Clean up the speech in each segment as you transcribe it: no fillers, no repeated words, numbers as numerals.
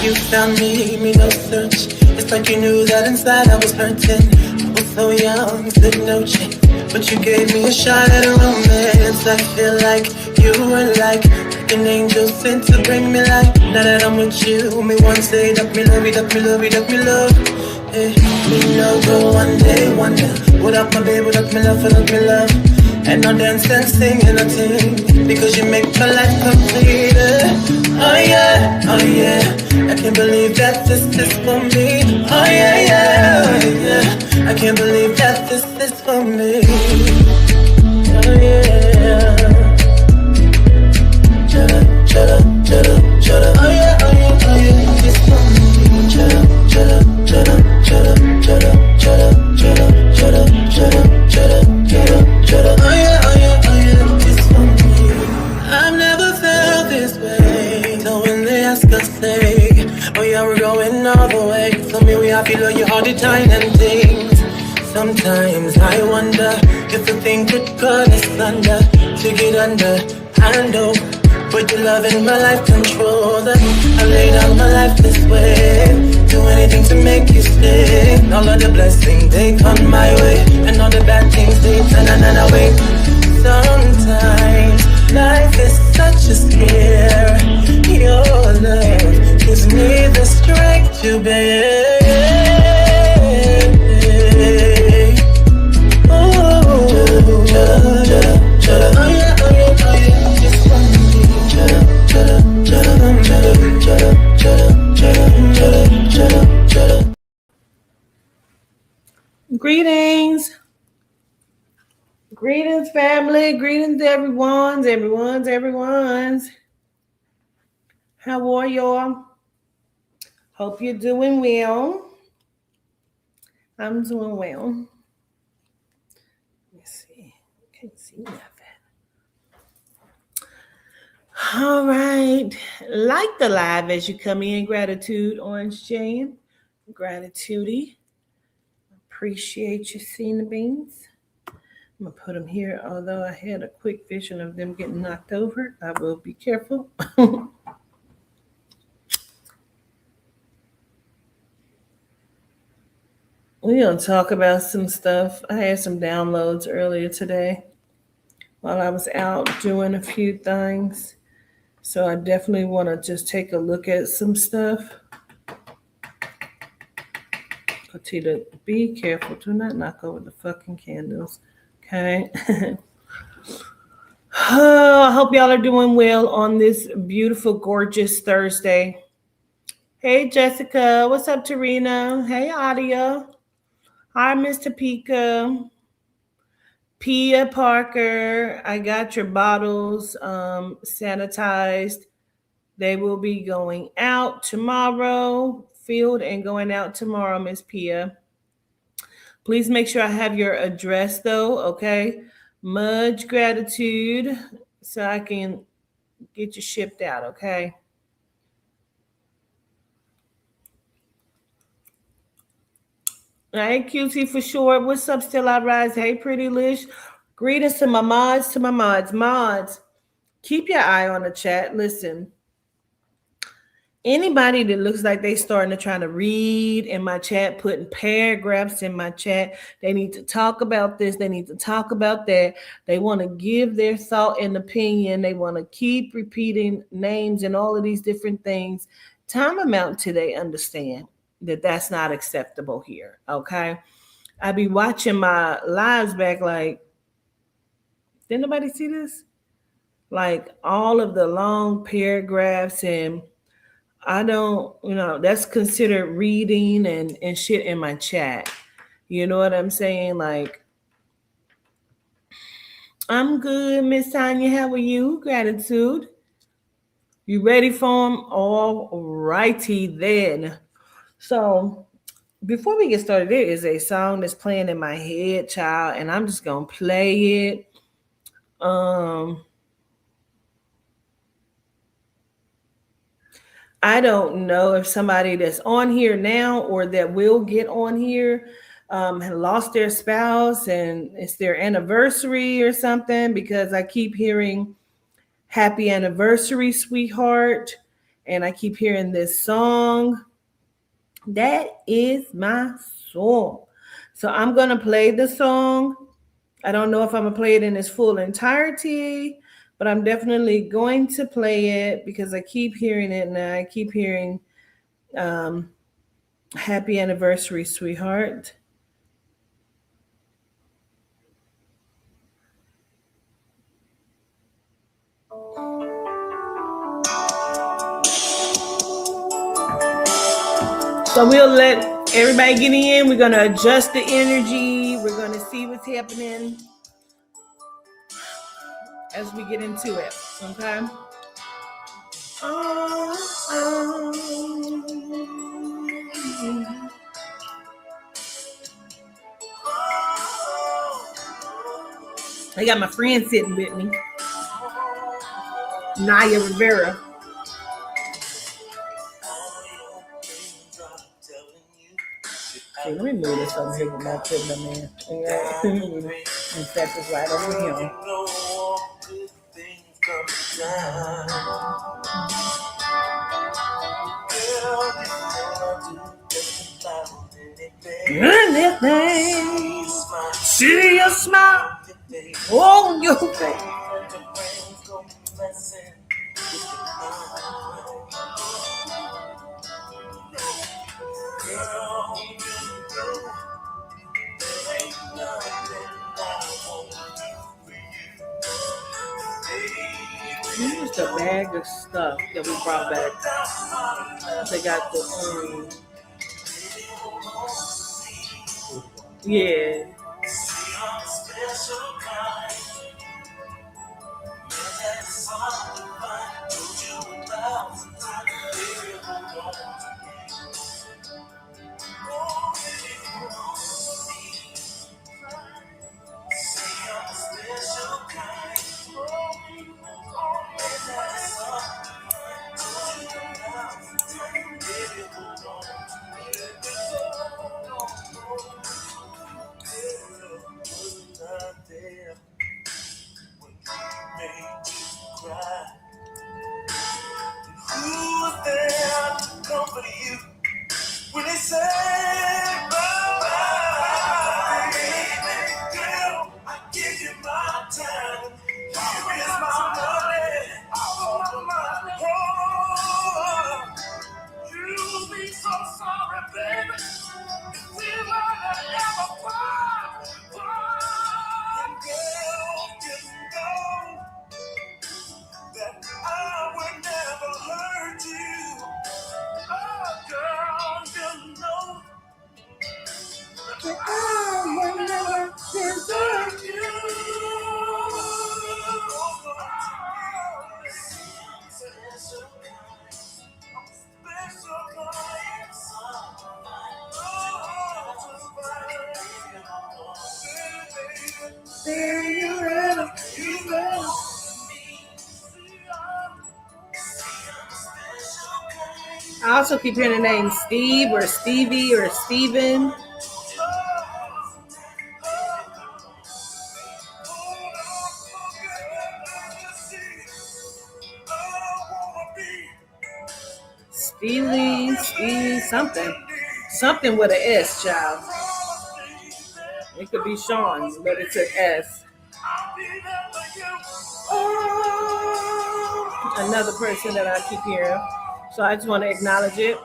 you found me no search. It's like you knew that inside I was hurting. I was so young, said no chance, but you gave me a shot at a romance. I feel like you were like an angel sent to bring me light. Now that I'm with you, me one say that me love you, that me love you, that me love. Hey, me no go one day wonder. Without my baby, without me love, without me love. And I dance and sing and I sing because you make my life complete. Oh yeah, oh yeah. I can't believe that this is for me. Oh yeah, yeah, oh yeah. I can't believe that this is for me. Oh yeah. Chada, chada, chada, chada. Oh yeah, oh yeah, oh yeah. It's for me. Chada, chada, chada, chada, chada, chada, chada, chada, chada, chada, chada, chada. Oh yeah, oh yeah, oh yeah. It's for me. I've never felt this way. So when they ask us, say, oh yeah, we're going all the way. Tell me we have to love you all the time and things. Sometimes I wonder if the thing could cut us under to get under. I know, but your love in my life control that. I laid out my life this way. Do anything to make you stay. All of the blessings they come my way, and all the bad things they turn away. Sometimes life is such a scare. Your love gives me the strength to bear. Greetings, family. Greetings, everyone's. How are y'all? Hope you're doing well. I'm doing well. Let's see. Can't see nothing. All right. Like the live as you come in. Gratitude, Orange Jane. Gratitude. Appreciate you seeing the beans. I'm going to put them here. Although I had a quick vision of them getting knocked over, I will be careful. We're going to talk about some stuff. I had some downloads earlier today while I was out doing a few things. So I definitely want to just take a look at some stuff. Petita, be careful. Do not knock over the fucking candles. Okay. I hope y'all are doing well on this beautiful, gorgeous Thursday. Hey, Jessica. What's up, Tarina? Hey, Adia. Hi, Mr. Pika. Pia Parker. I got your bottles sanitized. They will be going out tomorrow. Filled and going out tomorrow, Miss Pia. Please make sure I have your address, though, okay? Much gratitude so I can get you shipped out, okay? Hey, QT for short. What's up, Still I Rise? Hey, Pretty Lish. Greetings to my mods, Mods, keep your eye on the chat. Listen. Anybody that looks like they starting to try to read in my chat, putting paragraphs in my chat, they need to talk about this, they need to talk about that. They want to give their thought and opinion. They want to keep repeating names and all of these different things. Time them out till they understand that that's not acceptable here, okay? I be watching my lives back like, did nobody see this? Like all of the long paragraphs and I don't, that's considered reading and shit in my chat. You know what I'm saying? Like, I'm good, Miss Tanya. How are you? Gratitude. You ready for them? All righty then. So, before we get started, there is a song that's playing in my head, child, and I'm just going to play it. I don't know if somebody that's on here now or that will get on here had lost their spouse and it's their anniversary or something, because I keep hearing happy anniversary, sweetheart. and I keep hearing this song. That is my song. So I'm going to play the song. I don't know if I'm going to play it in its full entirety, but I'm definitely going to play it because I keep hearing it now. I keep hearing um, Happy Anniversary, Sweetheart. So we'll let everybody get in. We're going to adjust the energy. We're going to see what's happening as we get into it. Okay? I got my friend sitting with me, Naya Rivera. Hey, let me move this over here with my kid, man. And set this right over here. Anything, see your smile on your face. Here's the bag of stuff that we brought back. They got the yeah. I also keep hearing the name Steve or Stevie or Steven. Steve, something with an S, child. It could be Sean, but it's an S. Another person that I keep hearing. So I just want to acknowledge it.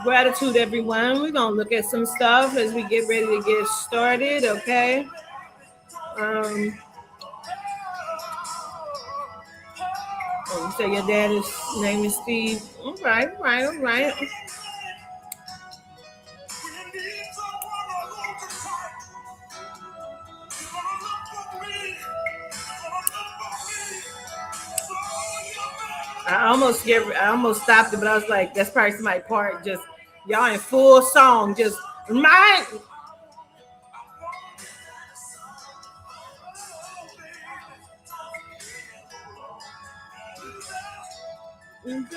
Gratitude, everyone. We're going to look at some stuff as we get ready to get started, okay? You say your dad's name is Steve. All right. I almost stopped it, but I was like, that's probably my part. Just y'all in full song, just my. It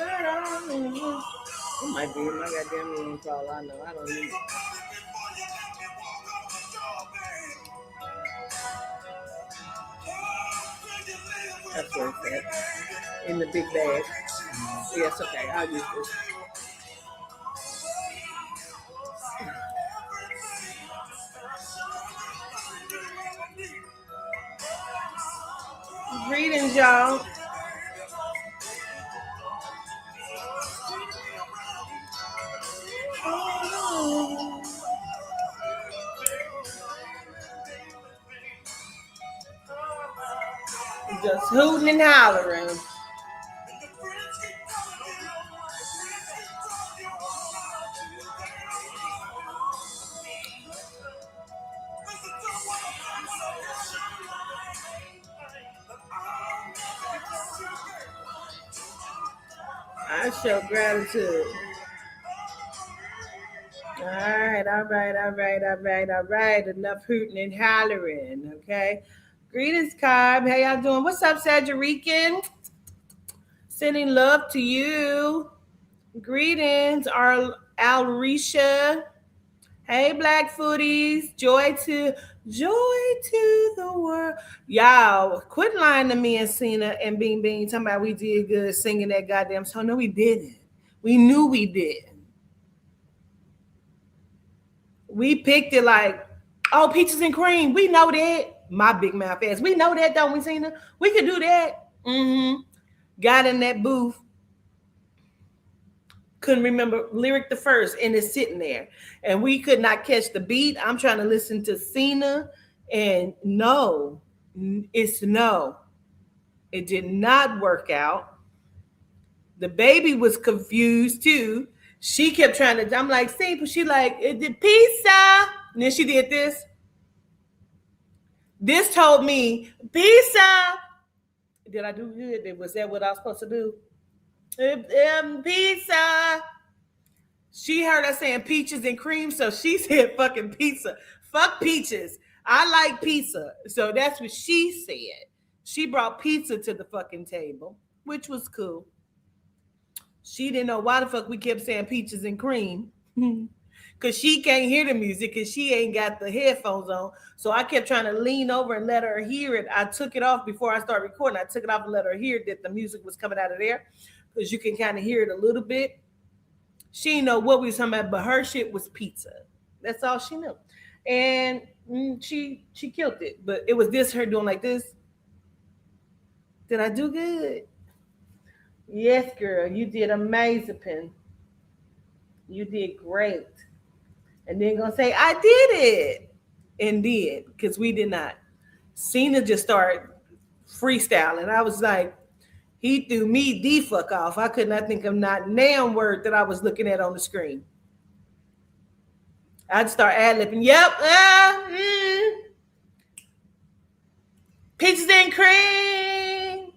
might be my goddamn name for all I know. I don't need it. That's where it's at. In the big bag. Yes, okay, I'll use this. Greetings, y'all. Just hooting and hollering. I show gratitude. All right, all right, all right, all right, all right. Enough hooting and hollering, okay? Greetings, Carb. How y'all doing? What's up, Sajarican? Sending love to you. Greetings, Alrisha. Hey, Black Foodies. Joy to the world. Y'all, quit lying to me and Cena and Bing Bing talking about we did good singing that goddamn song. No, we didn't. We knew we did. We picked it like, oh, peaches and cream. We know that. My big mouth ass. We know that, don't we, Cena? We could do that. Mm-hmm. Got in that booth. Couldn't remember lyric the first, and it's sitting there. And we could not catch the beat. I'm trying to listen to Cena, and no, it's no. It did not work out. The baby was confused too. She kept trying to, I'm like, see, but she like, it did pizza. And then she did this. This told me, pizza. Did I do good? Was that what I was supposed to do? Pizza. She heard us saying peaches and cream, so she said fucking pizza. Fuck peaches. I like pizza. So that's what she said. She brought pizza to the fucking table, which was cool. She didn't know why the fuck we kept saying peaches and cream. Because she can't hear the music because she ain't got the headphones on. So I kept trying to lean over and let her hear it. I took it off before I started recording. I took it off and let her hear that the music was coming out of there because you can kind of hear it a little bit. She didn't know what we was talking about, but her shit was pizza. That's all she knew. And she killed it. But it was this, her doing like this. Did I do good? Yes, girl. You did amazing. You did great. And then gonna say, I did it. And did, because we did not. Cena just started freestyling. I was like, he threw me the fuck off. I could not think of not damn word that I was looking at on the screen. I'd start ad-libbing. Yep. Peaches and cream.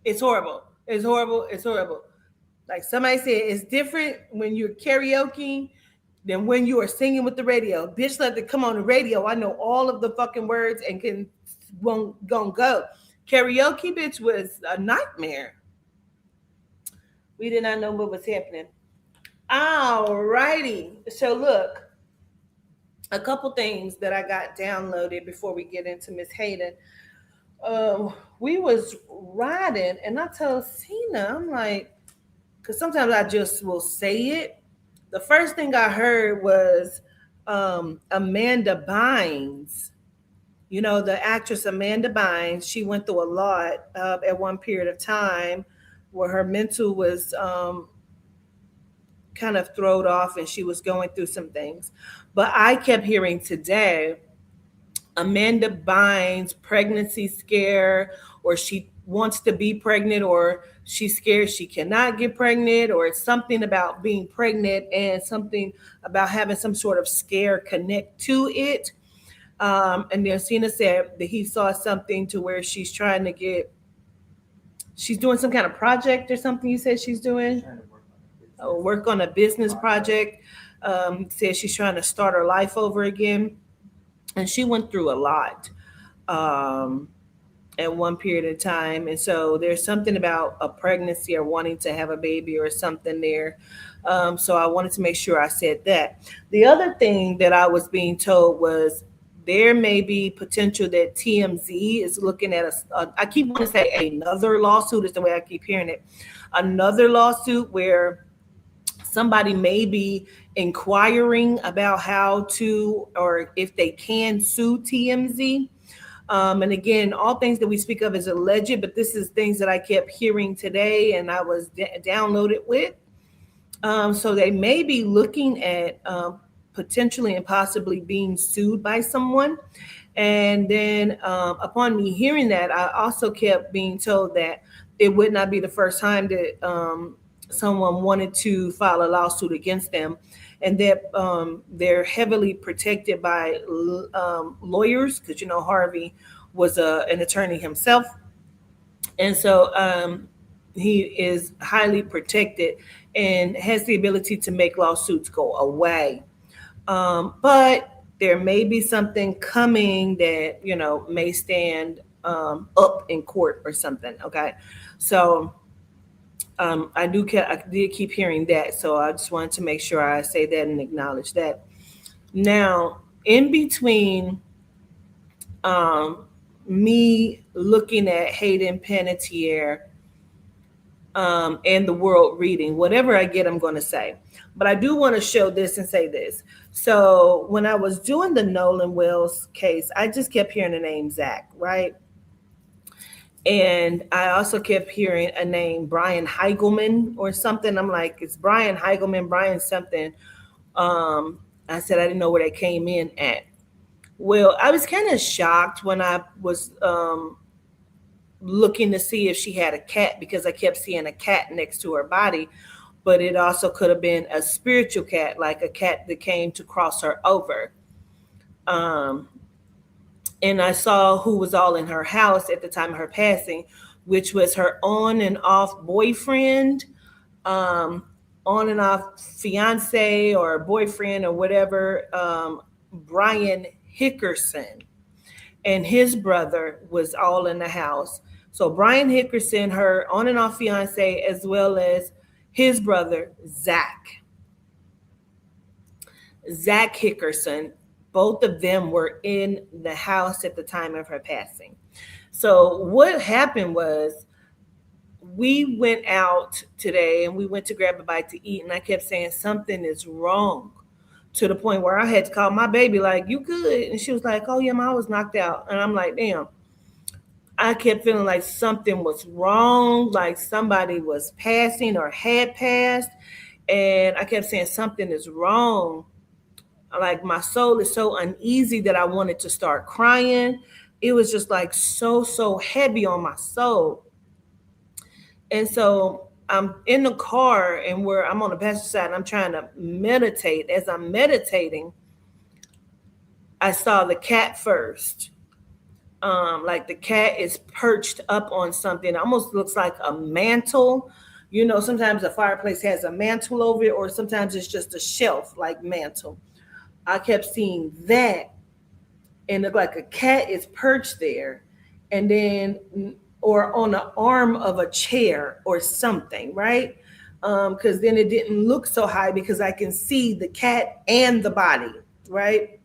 It's horrible. It's horrible. It's horrible. Like somebody said, it's different when you're karaoke than when you are singing with the radio. Bitch, let it come on the radio. I know all of the fucking words and won't go. Karaoke, bitch, was a nightmare. We did not know what was happening. All righty. So look, a couple things that I got downloaded before we get into Miss Hayden. We was riding, and I told Cena, I'm like, because sometimes I just will say it. The first thing I heard was Amanda Bynes. You know, the actress Amanda Bynes, she went through a lot at one period of time where her mental was kind of thrown off and she was going through some things. But I kept hearing today, Amanda Bynes pregnancy scare, or she wants to be pregnant, or she's scared she cannot get pregnant, or it's something about being pregnant and something about having some sort of scare connect to it. And then Cena said that he saw something to where she's trying to she's doing some kind of project or something. You said she's doing work on a business project. Said she's trying to start her life over again. And she went through a lot at one period of time. And so there's something about a pregnancy or wanting to have a baby or something there. So I wanted to make sure I said that. The other thing that I was being told was there may be potential that TMZ is looking at I keep wanting to say another lawsuit is the way I keep hearing it. Another lawsuit where somebody may be inquiring about how to or if they can sue TMZ. And again, all things that we speak of is alleged, but this is things that I kept hearing today and I was downloaded with. So they may be looking at potentially and possibly being sued by someone. And then upon me hearing that, I also kept being told that it would not be the first time that someone wanted to file a lawsuit against them, and that they're heavily protected by lawyers, because Harvey was an attorney himself, and so he is highly protected and has the ability to make lawsuits go away. But there may be something coming that may stand up in court or something. Okay, so I did keep hearing that, so I just wanted to make sure I say that and acknowledge that. Now, in between me looking at Hayden Panettiere and the world reading, whatever I get, I'm going to say. But I do want to show this and say this. So when I was doing the Nolan Wells case, I just kept hearing the name Zach, right? And I also kept hearing a name, Brian Heigelman or something. I'm like, it's Brian Heigelman, Brian something. I said I didn't know where they came in at. Well, I was kind of shocked when I was looking to see if she had a cat, because I kept seeing a cat next to her body. But it also could have been a spiritual cat, like a cat that came to cross her over. And I saw who was all in her house at the time of her passing, which was her on and off boyfriend, on and off fiance or boyfriend or whatever, Brian Hickerson, and his brother was all in the house. So Brian Hickerson, her on and off fiance, as well as his brother, Zach Hickerson, both of them were in the house at the time of her passing. So what happened was, we went out today and we went to grab a bite to eat, and I kept saying something is wrong, to the point where I had to call my baby, like, you good? And she was like, oh yeah, I was knocked out. And I'm like, damn. I kept feeling like something was wrong, like somebody was passing or had passed. And I kept saying something is wrong. Like my soul is so uneasy that I wanted to start crying. It was just like so heavy on my soul. And so I'm in the car, and where I'm on the passenger side and I'm trying to meditate. As I'm meditating, I saw the cat first. Like the cat is perched up on something. It almost looks like a mantle. Sometimes a fireplace has a mantle over it, or sometimes it's just a shelf like mantle. I kept seeing that, and looked like a cat is perched there, and then or on the arm of a chair or something, right? Because then it didn't look so high because I can see the cat and the body, right?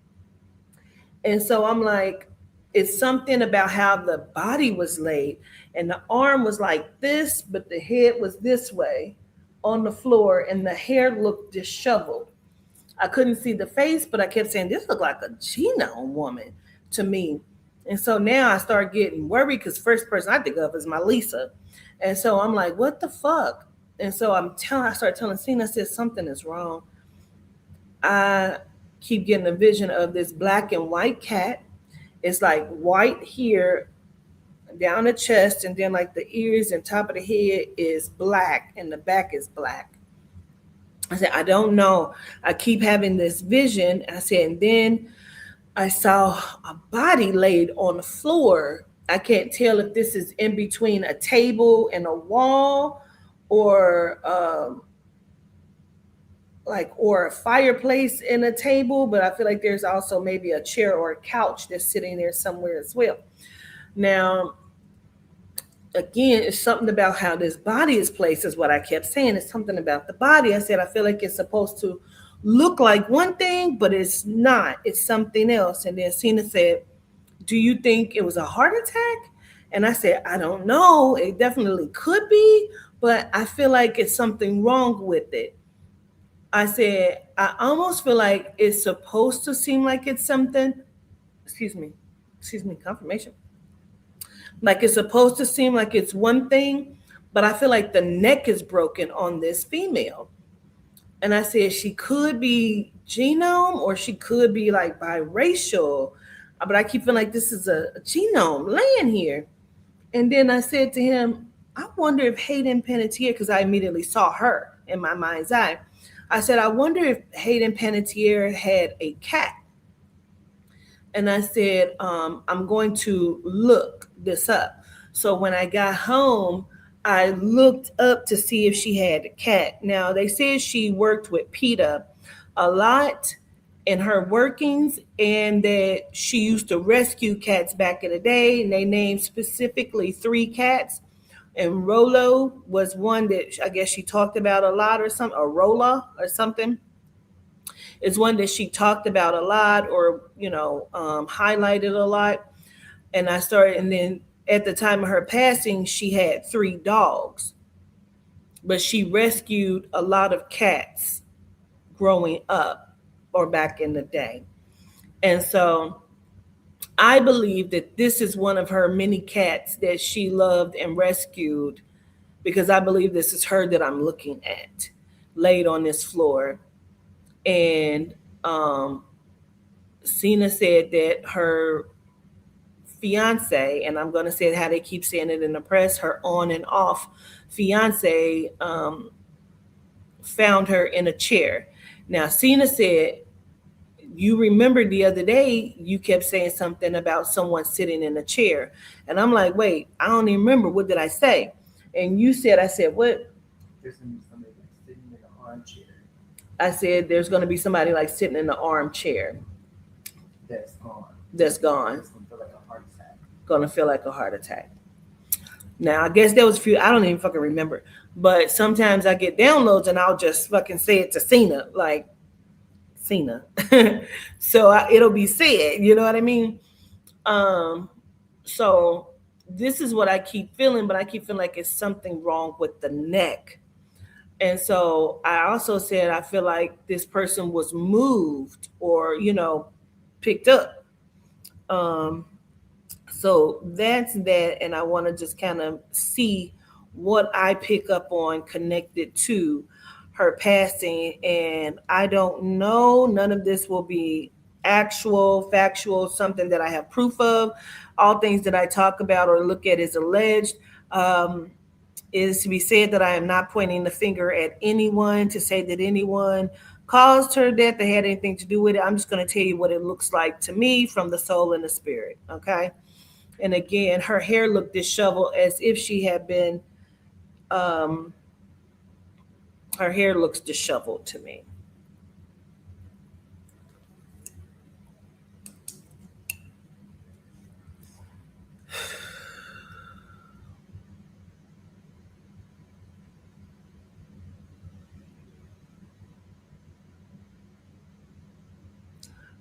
And so I'm like, it's something about how the body was laid, and the arm was like this, but the head was this way on the floor, and the hair looked disheveled. I couldn't see the face, but I kept saying, this looked like a genome woman to me. And so now I start getting worried, because first person I think of is my Lisa. And so I'm like, what the fuck? And so I start telling Cena, I said, something is wrong. I keep getting a vision of this black and white cat. It's like white here down the chest, and then like the ears and top of the head is black, and the back is black. I said, I don't know. I keep having this vision. I said, and then I saw a body laid on the floor. I can't tell if this is in between a table and a wall, or or a fireplace and a table, but I feel like there's also maybe a chair or a couch that's sitting there somewhere as well. Now, again, it's something about how this body is placed, is what I kept saying. It's something about the body. I said, I feel like it's supposed to look like one thing, but it's not. It's something else. And then Cena said, do you think it was a heart attack? And I said, I don't know. It definitely could be, but I feel like it's something wrong with it. I said, I almost feel like it's supposed to seem like it's something, excuse me, confirmation. Like it's supposed to seem like it's one thing, but I feel like the neck is broken on this female. And I said she could be genome or she could be like biracial. But I keep feeling like this is a genome laying here. And then I said to him, I wonder if Hayden Panettiere, because I immediately saw her in my mind's eye. I said, I wonder if Hayden Panettiere had a cat. And I said, I'm going to look this up. So when I got home, I looked up to see if she had a cat. Now, they said she worked with PETA a lot in her workings and that she used to rescue cats back in the day. And they named specifically 3 cats. And Rolo was one that I guess she talked about a lot or something, or Rolla or something. It's one that she talked about a lot or, highlighted a lot. And I started, and then at the time of her passing, she had 3 dogs, but she rescued a lot of cats growing up or back in the day. And so I believe that this is one of her many cats that she loved and rescued because I believe this is her that I'm looking at laid on this floor. And Cena said that her fiance, and I'm going to say how they keep saying it in the press, her on and off fiance found her in a chair. Now, Cena said, you remember the other day you kept saying something about someone sitting in a chair. And I'm like, wait, I don't even remember. What did I say? And you said, I said, what? There's gonna be somebody like sitting in an armchair I said, there's going to be somebody like sitting in the armchair that's gone. that's gone, It's gonna feel like a heart attack. going to feel like a heart attack. Now, I guess there was a few, I don't even fucking remember. But sometimes I get downloads and I'll just fucking say it to Cena, like, Cena. So it'll be said, you know what I mean? Um, so this is what I keep feeling, but I keep feeling like it's something wrong with the neck. And so I also said, I feel like this person was moved or, picked up. Um, So that's that. And I want to just kind of see what I pick up on connected to her passing. And I don't know, none of this will be actual, factual, something that I have proof of. All things that I talk about or look at is alleged. Um, it is to be said that I am not pointing the finger at anyone to say that anyone caused her death or had anything to do with it. I'm just going to tell you what it looks like to me from the soul and the spirit. Okay. And again, her hair looked disheveled as if she had been, um, her hair looks disheveled to me.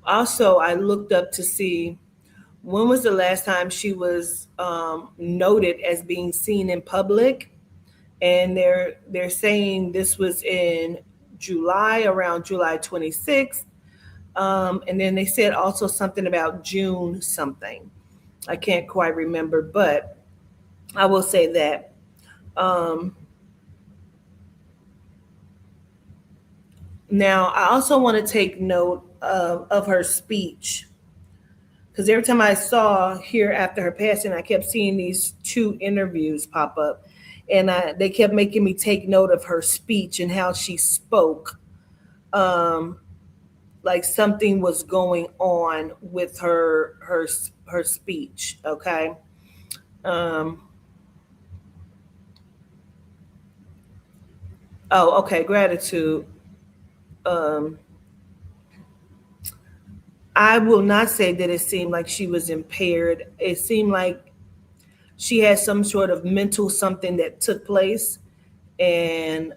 Also, I looked up to see when was the last time she was noted as being seen in public, and they're saying this was in July, around July 26th. And then they said also something about June something. I can't quite remember, but I will say that. Um, Now, I also want to take note of her speech because every time I saw here after her passing, I kept seeing these 2 interviews pop up, and they kept making me take note of her speech and how she spoke. Um, like something was going on with her speech. Okay. Um, oh, okay. Gratitude. Um, I will not say that it seemed like she was impaired. It seemed like she had some sort of mental something that took place, and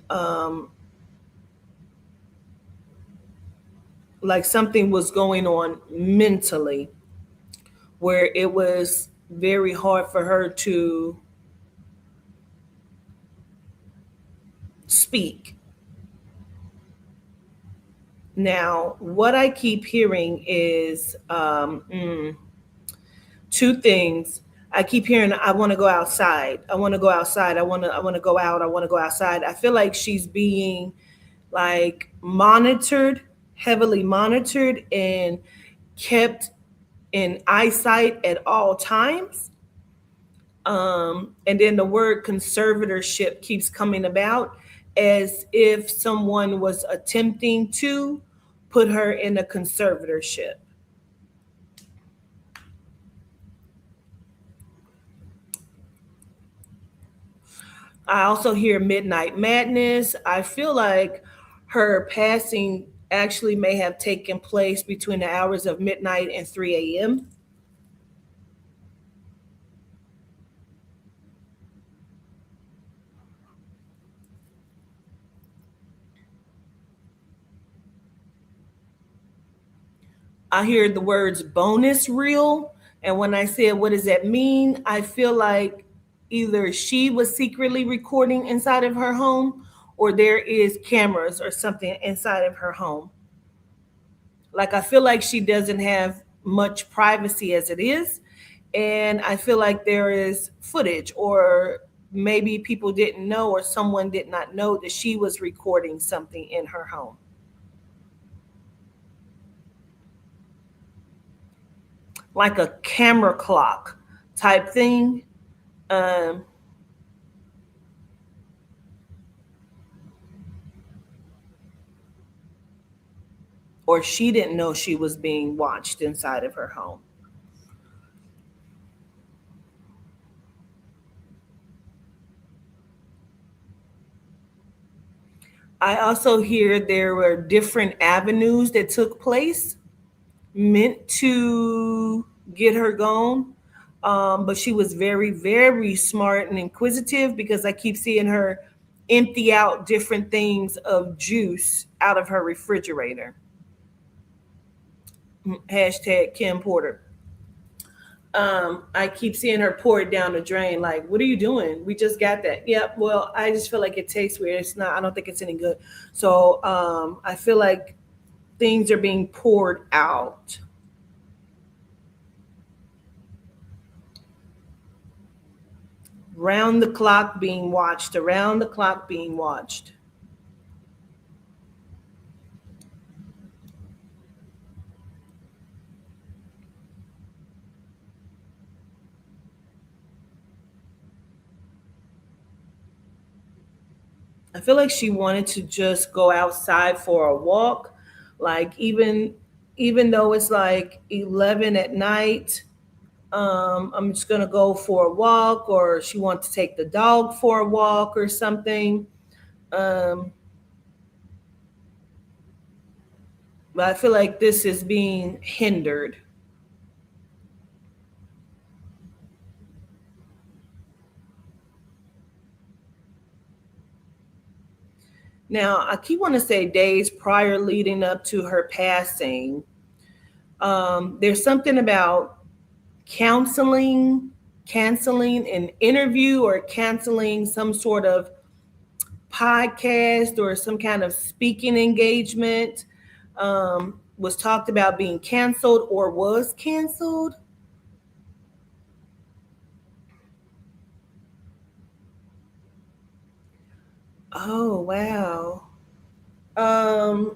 like something was going on mentally where it was very hard for her to speak. Now, what I keep hearing is two things. I keep hearing, I want to go outside. I want to go outside. I want to go out. I want to go outside. I feel like she's being like monitored, heavily monitored, and kept in eyesight at all times. And then the word conservatorship keeps coming about as if someone was attempting to put her in a conservatorship. I also hear midnight madness. I feel like her passing actually may have taken place between the hours of midnight and 3 a.m. I hear the words bonus reel. And when I said, what does that mean? I feel like either she was secretly recording inside of her home or there is cameras or something inside of her home. Like, I feel like she doesn't have much privacy as it is. And I feel like there is footage, or maybe people didn't know, or someone did not know that she was recording something in her home. Like a camera clock type thing. Um, or she didn't know she was being watched inside of her home. I also hear there were different avenues that took place meant to get her gone. But she was very, very smart and inquisitive because I keep seeing her empty out different things of juice out of her refrigerator. Hashtag Kim Porter. I keep seeing her pour it down the drain. Like, what are you doing? We just got that. Yep. Well, I just feel like it tastes weird. It's not. I don't think it's any good. So I feel like things are being poured out. Round the clock being watched. Around the clock being watched. I feel like she wanted to just go outside for a walk. Like, even though it's like 11 at night, I'm just gonna go for a walk, or she wants to take the dog for a walk or something. Um, but I feel like this is being hindered. Now, I keep want to say days prior leading up to her passing. There's something about counseling, canceling an interview, or canceling some sort of podcast or some kind of speaking engagement. Was talked about being canceled or was canceled. Oh, wow. Um,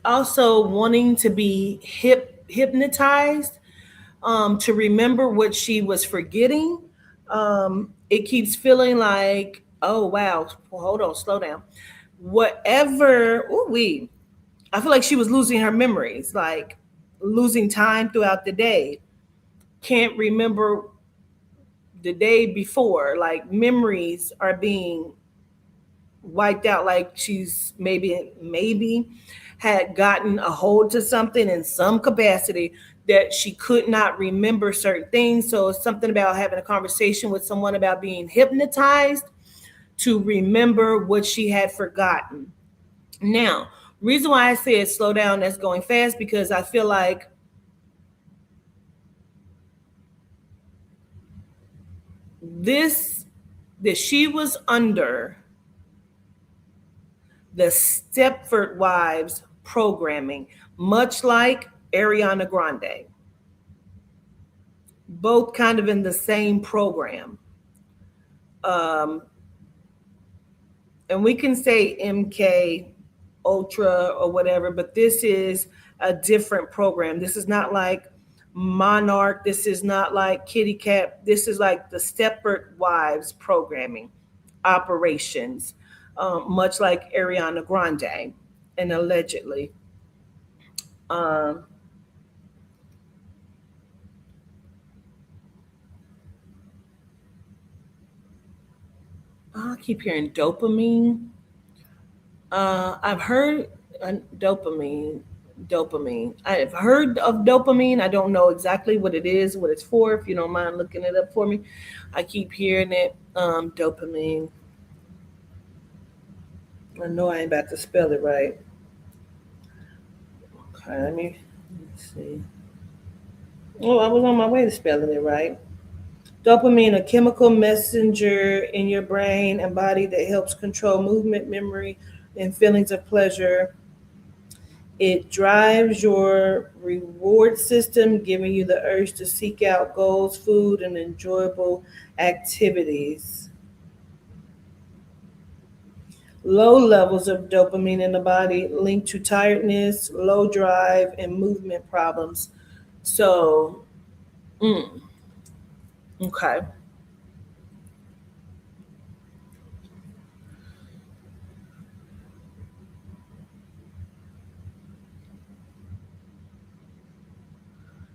Also wanting to be hypnotized, to remember what she was forgetting. It keeps feeling like, oh wow, well, hold on, slow down. Whatever, ooh we, I feel like she was losing her memories, like losing time throughout the day. Can't remember the day before. Like memories are being wiped out. Like she's maybe had gotten a hold to something in some capacity that she could not remember certain things. So it's something about having a conversation with someone about being hypnotized to remember what she had forgotten. Now, reason why I said slow down, that's going fast, because I feel like this that she was under the Stepford Wives programming, much like Ariana Grande, both kind of in the same program. Um, and we can say MK Ultra or whatever, but this is a different program. This is not like Monarch. This is not like Kitty Cat. This is like the Stepford Wives programming operations, much like Ariana Grande, and allegedly. Um, I keep hearing dopamine. I've heard dopamine. Dopamine. I've heard of dopamine. I don't know exactly what it is, what it's for. If you don't mind looking it up for me, I keep hearing it. Dopamine. I know I ain't about to spell it right. Okay, let me see. Oh, I was on my way to spelling it right. Dopamine, a chemical messenger in your brain and body that helps control movement, memory, and feelings of pleasure. It drives your reward system, giving you the urge to seek out goals, food, and enjoyable activities. Low levels of dopamine in the body linked to tiredness, low drive, and movement problems. So, mm, okay.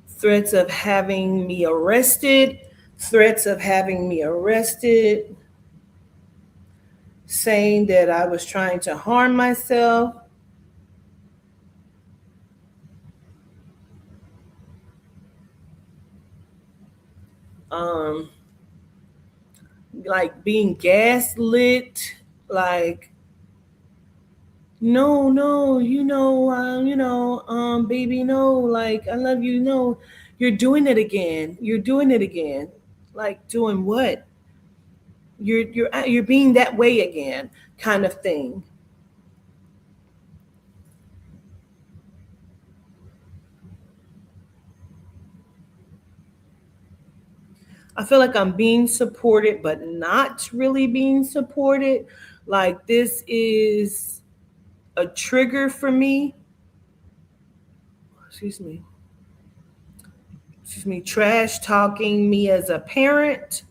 Threats of having me arrested, threats of having me arrested, saying that I was trying to harm myself, um, like being gaslit, like no, no, baby, no, like I love you, no, you're doing it again, you're doing it again, like doing what? You're being that way again, kind of thing. I feel like I'm being supported, but not really being supported. Like this is a trigger for me. Excuse me. Excuse me. Trash talking me as a parent.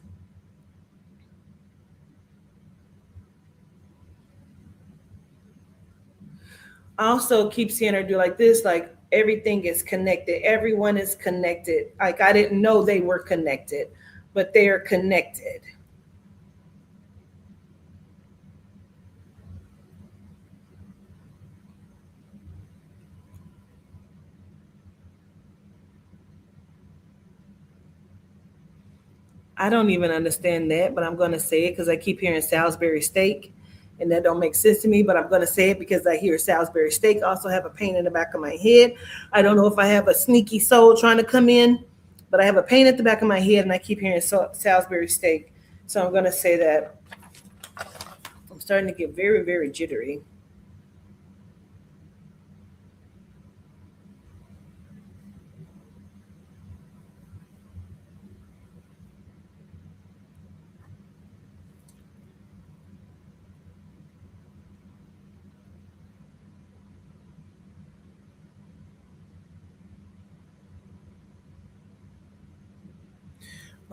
I also keep seeing her do like this, like everything is connected. Everyone is connected. Like I didn't know they were connected, but they are connected. I don't even understand that, but I'm going to say it because I keep hearing Salisbury steak, and that don't make sense to me. But I'm going to say it because I hear Salisbury steak. I also have a pain in the back of my head. I don't know if I have a sneaky soul trying to come in, but I have a pain at the back of my head, and I keep hearing Salisbury steak. So I'm going to say that I'm starting to get very, very jittery.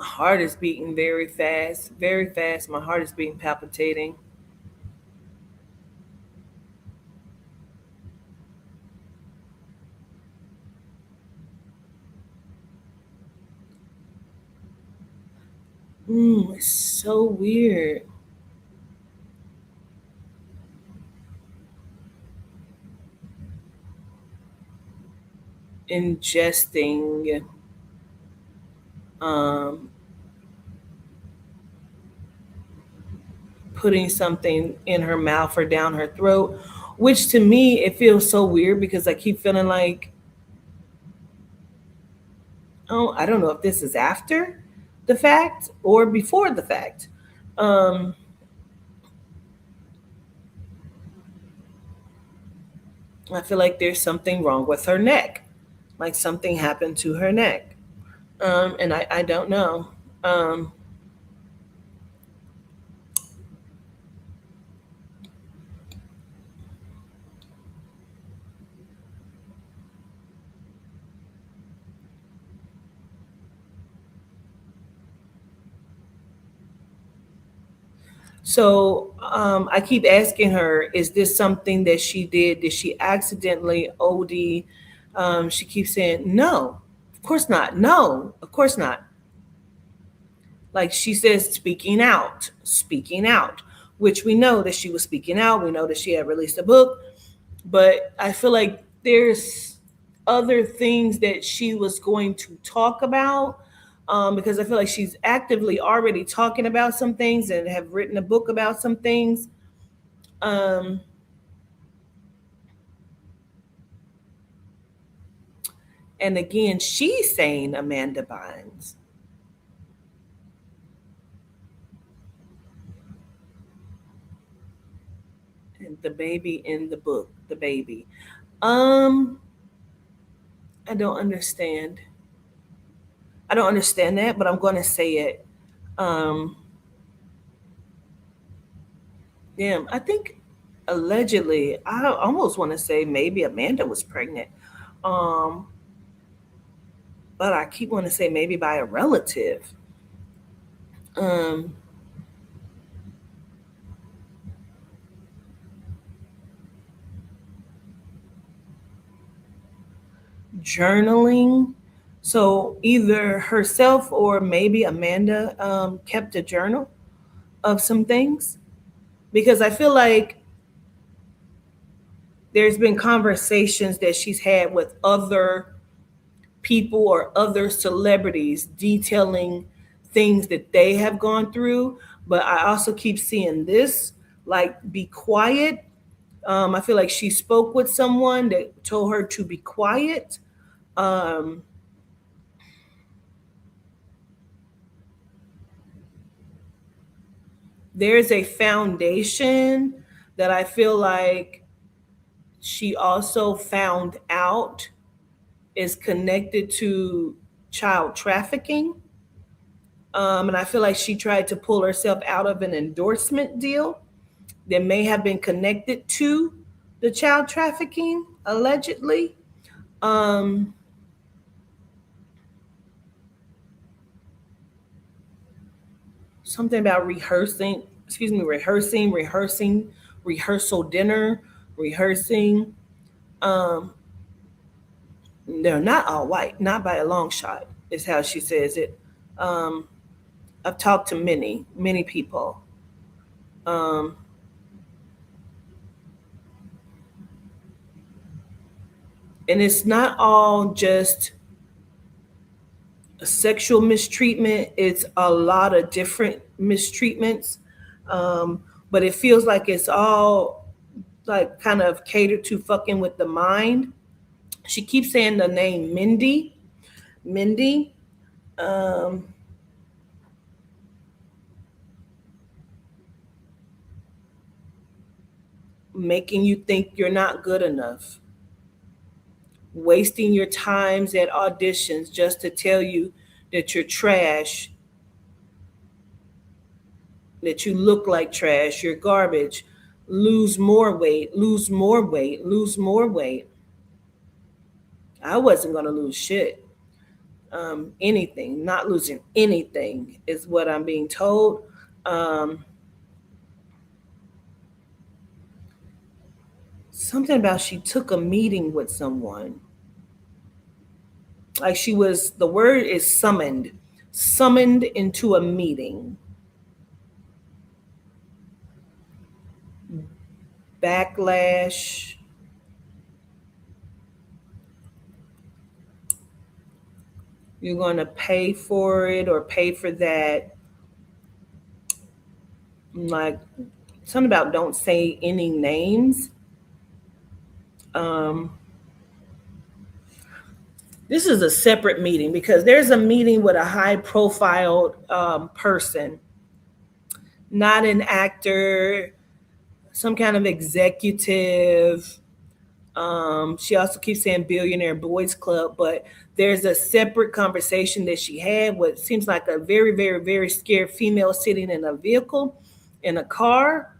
My heart is beating very fast, very fast. My heart is beating palpitating. It's so weird. Ingesting um, putting something in her mouth or down her throat, which to me it feels so weird because I keep feeling like, oh, I don't know if this is after the fact or before the fact. Um, I feel like there's something wrong with her neck, like something happened to her neck, and I don't know. Um, so I keep asking her, is this something that she did? Did she accidentally OD? She keeps saying, no, of course not. No, of course not. Like she says, speaking out, which we know that she was speaking out. We know that she had released a book, but I feel like there's other things that she was going to talk about, because I feel like she's actively already talking about some things and have written a book about some things. Um, and again, she's saying Amanda Bynes. And the baby in the book, the baby. Um, I don't understand. I don't understand that, but I'm going to say it. Um, Damn, I think allegedly, I almost want to say maybe Amanda was pregnant. Um, but I keep wanting to say maybe by a relative. Um, Journaling. So either herself or maybe Amanda kept a journal of some things, because I feel like there's been conversations that she's had with other people or other celebrities detailing things that they have gone through. But I also keep seeing this, like, be quiet. I feel like she spoke with someone that told her to be quiet. Um, there's a foundation that I feel like she also found out is connected to child trafficking. And I feel like she tried to pull herself out of an endorsement deal that may have been connected to the child trafficking, allegedly. Um, Something about rehearsing, rehearsal dinner, rehearsing. Um, they're not all white, not by a long shot, is how she says it. Um, I've talked to many people. Um, and it's not all just sexual mistreatment, it's a lot of different mistreatments. Um, but it feels like it's all like kind of catered to fucking with the mind. She keeps saying the name Mindy. Mindy. Um, Making you think you're not good enough, wasting your times at auditions just to tell you that you're trash, that you look like trash, you're garbage, lose more weight, lose more weight, lose more weight. I wasn't going to lose shit. Anything, not losing anything is what I'm being told. Um, Something about she took a meeting with someone. Like she was, the word is summoned, summoned into a meeting. Backlash. You're going to pay for it or pay for that. Like something about don't say any names. Um, this is a separate meeting because there's a meeting with a high profile person, not an actor, some kind of executive. She also keeps saying billionaire boys club, but there's a separate conversation that she had with seems like a very, very, very scared female sitting in a vehicle in a car.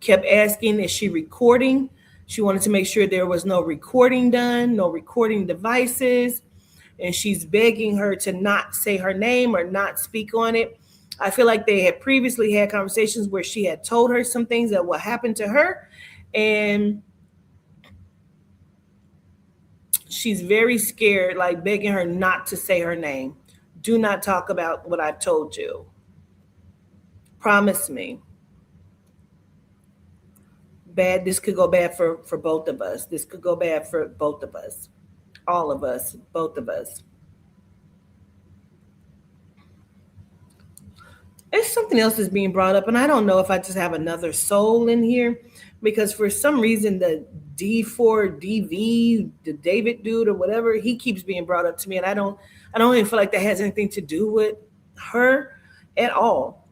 Kept asking, is she recording? She wanted to make sure there was no recording done, no recording devices. And she's begging her to not say her name or not speak on it. I feel like they had previously had conversations where she had told her some things that what happened to her. And she's very scared, like begging her not to say her name. Do not talk about what I've told you. Promise me. Bad, this could go bad for both of us. This could go bad for both of us. All of us, both of us. It's something else that's being brought up, and I don't know if I just have another soul in here because for some reason the D4DV, the David dude or whatever, he keeps being brought up to me, and I don't even feel like that has anything to do with her at all.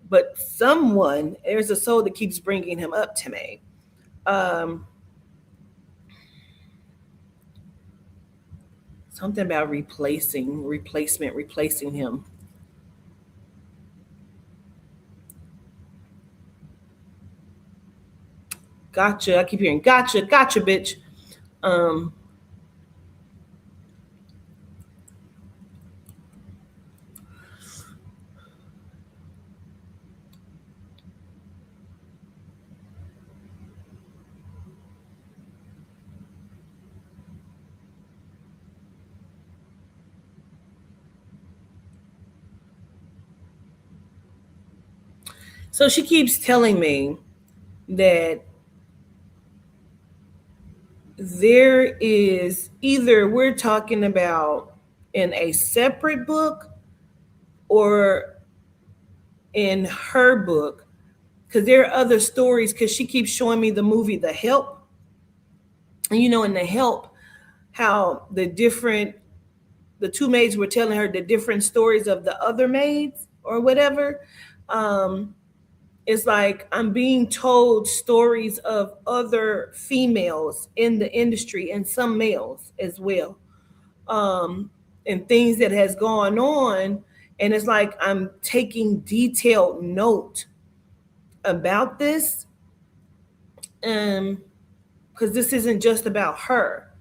But someone, there's a soul that keeps bringing him up to me. Um, Something about replacing him. Gotcha. I keep hearing gotcha, gotcha, bitch. Um, so she keeps telling me that there is either we're talking about in a separate book or in her book because there are other stories because she keeps showing me the movie The Help. And in The Help, how the two maids were telling her the different stories of the other maids or whatever. Um, it's like I'm being told stories of other females in the industry and some males as well, and things that has gone on. And it's like I'm taking detailed note about this, because this isn't just about her.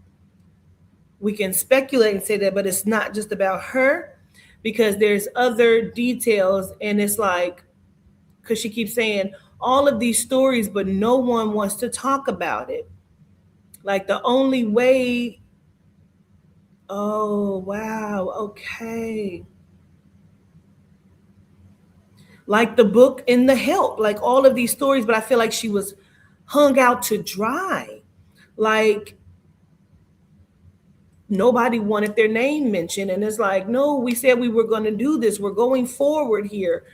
We can speculate and say that, but it's not just about her because there's other details. And it's like, because she keeps saying all of these stories, but no one wants to talk about it. Like the only way, oh, wow, okay. Like the book in The Help, like all of these stories, but I feel like she was hung out to dry. Like nobody wanted their name mentioned. And it's like, no, we said we were going to do this. We're going forward here.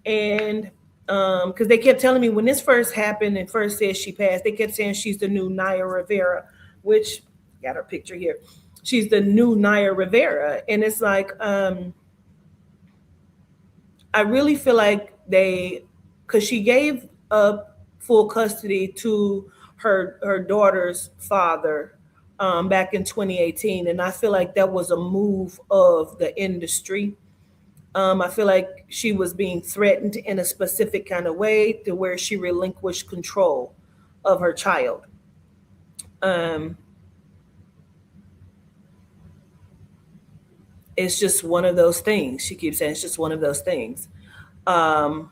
And because they kept telling me when this first happened and first said she passed, they kept saying she's the new Naya Rivera, which got her picture here. She's the new Naya Rivera. And it's like, I really feel like because she gave up full custody to her daughter's father back in 2018, and I feel like that was a move of the industry. I feel like she was being threatened in a specific kind of way to where she relinquished control of her child. Um, it's just one of those things. She keeps saying it's just one of those things. Um,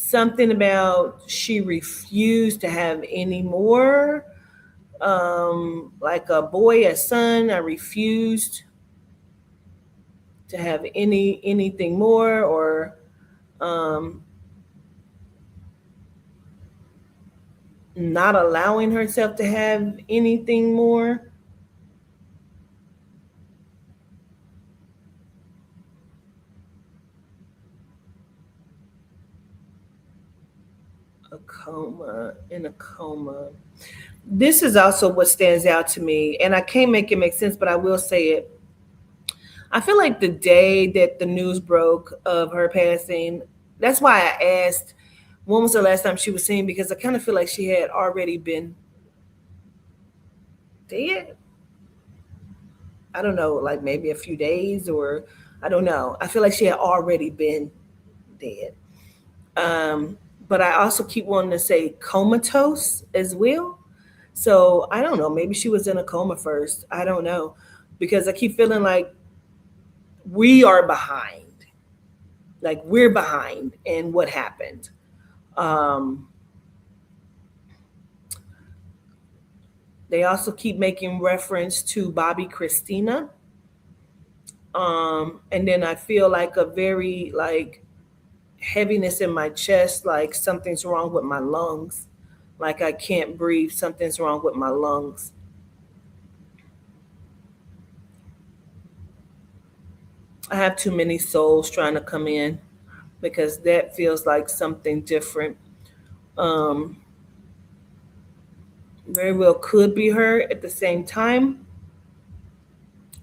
something about she refused to have any more, like a boy, a son. I refused to have anything more, or um, not allowing herself to have anything more. A coma, in a coma. This is also what stands out to me, and I can't make it make sense, but I will say it. I feel like the day that the news broke of her passing, that's why I asked when was the last time she was seen, because I kind of feel like she had already been dead. I don't know, like maybe a few days, or I don't know. I feel like she had already been dead. Um, but I also keep wanting to say comatose as well. So I don't know. Maybe she was in a coma first. I don't know, because I keep feeling like we are behind. Like we're behind in what happened. Um, they also keep making reference to Bobby Christina. And then I feel like a very like heaviness in my chest, like something's wrong with my lungs. Like I can't breathe. Something's wrong with my lungs. I have too many souls trying to come in, because that feels like something different. Um, very well could be her at the same time.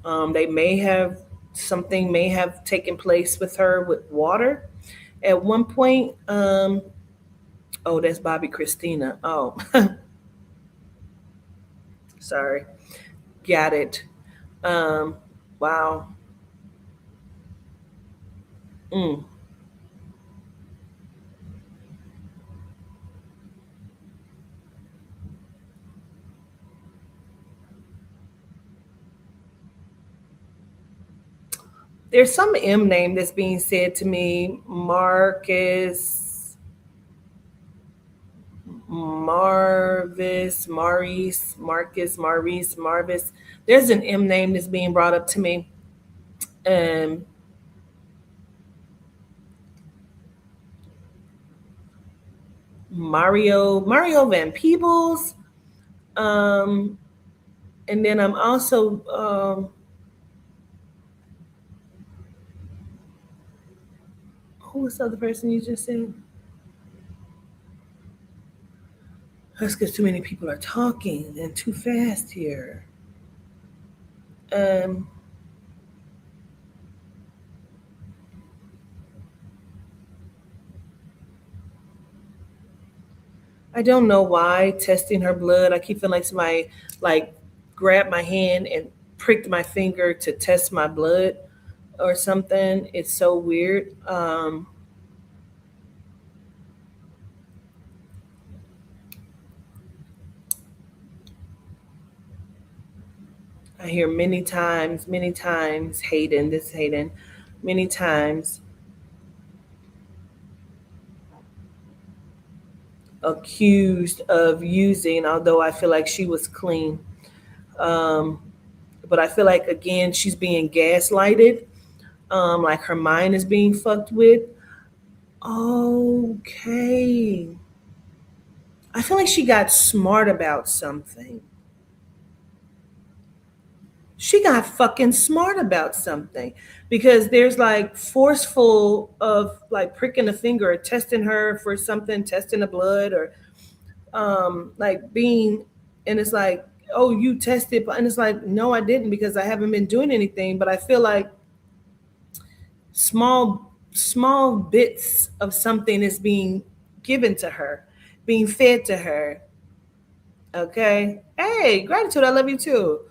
They may have something may have taken place with her with water at one point. Oh, that's Bobby Christina. Oh, sorry. Got it. Um, wow. Mm. There's some M name that's being said to me. Marvis, Marvis. There's an M name that's being brought up to me. Um, Mario Van Peebles. Um, and then I'm also who was the other person you just said? That's because too many people are talking and too fast here. Um, I don't know why testing her blood. I keep feeling like somebody like grabbed my hand and pricked my finger to test my blood or something. It's so weird. I hear many times, Hayden, this Hayden, many times accused of using, although I feel like she was clean. Um, but I feel like again she's being gaslighted. Like her mind is being fucked with. Okay. I feel like she got smart about something. She got fucking smart about something, because there's like forceful of like pricking a finger or testing her for something, testing the blood, or like being, and it's like, oh, you tested, and it's like, no, I didn't, because I haven't been doing anything. But I feel like small bits of something is being given to her, being fed to her. Okay. Hey, gratitude. I love you too.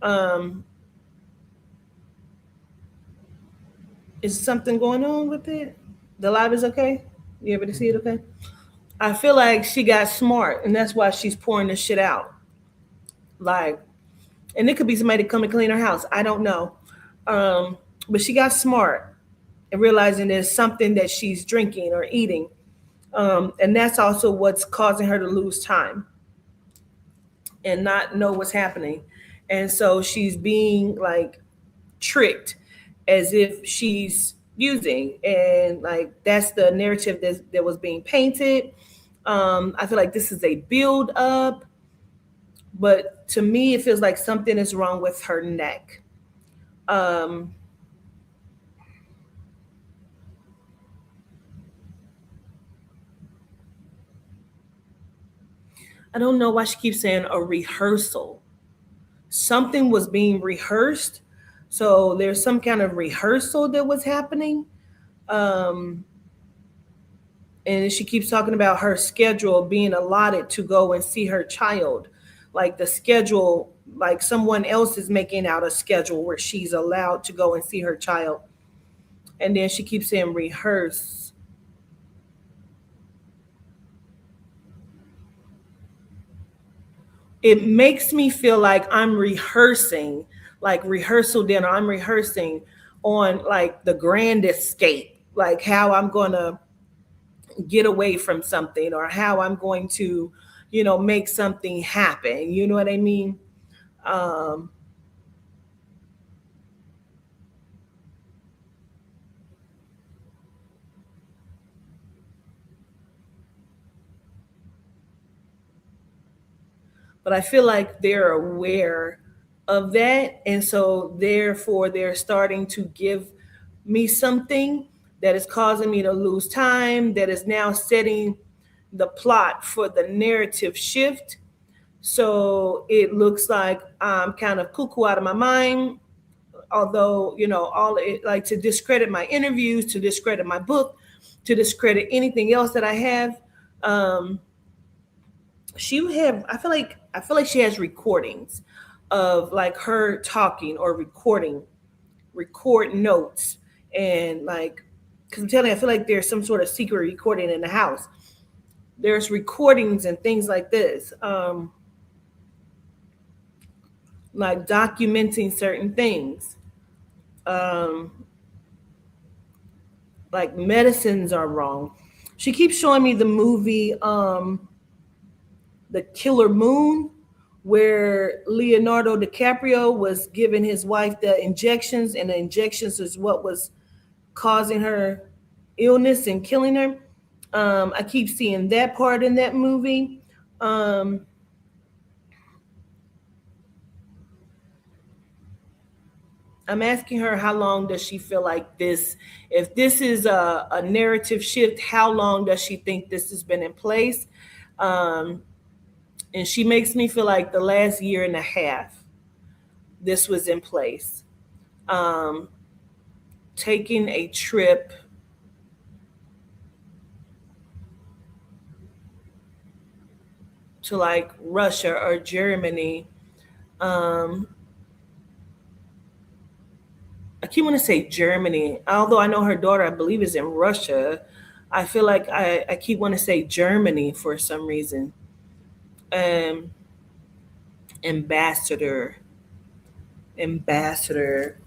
Um, is something going on with it? The live is okay? You able to see it okay? I feel like she got smart, and that's why she's pouring this shit out. Like, and it could be somebody to come and clean her house. I don't know. But she got smart and realizing there's something that she's drinking or eating And that's also what's causing her to lose time and not know what's happening. And so she's being like tricked as if she's using, and like that's the narrative that was being painted. I feel like this is a build up, but to me it feels like something is wrong with her neck. um I don't know why she keeps saying a rehearsal. Something was being rehearsed, so there's some kind of rehearsal that was happening. um and she keeps talking about her schedule being allotted to go and see her child, like the schedule, like someone else is making out a schedule where she's allowed to go and see her child. And then she keeps saying rehearse. It makes me feel like I'm rehearsing, like rehearsal dinner. I'm rehearsing on like the grand escape, like how I'm going to get away from something or how I'm going to, make something happen. You know what I mean? Um, but I feel like they're aware of that. And so therefore they're starting to give me something that is causing me to lose time, that is now setting the plot for the narrative shift. So it looks like I'm kind of cuckoo out of my mind. Although, all it, like, to discredit my interviews, to discredit my book, to discredit anything else that I have. Um, I feel like she has recordings of like her talking or record notes, and like, because I'm telling you, I feel like there's some sort of secret recording in the house. There's recordings and things like this, like documenting certain things. Um, like medicines are wrong. She keeps showing me the movie, The Killer Moon, where Leonardo DiCaprio was giving his wife the injections, and the injections is what was causing her illness and killing her. I keep seeing that part in that movie. Um, I'm asking her how long does she feel like this, if this is a narrative shift, how long does she think this has been in place? Um, and she makes me feel like the last year and a half this was in place. Um, Taking a trip to like Russia or Germany. Um, I keep want to say Germany, although I know her daughter, I believe, is in Russia. I feel like I keep want to say Germany for some reason. Um, ambassador, ambassador,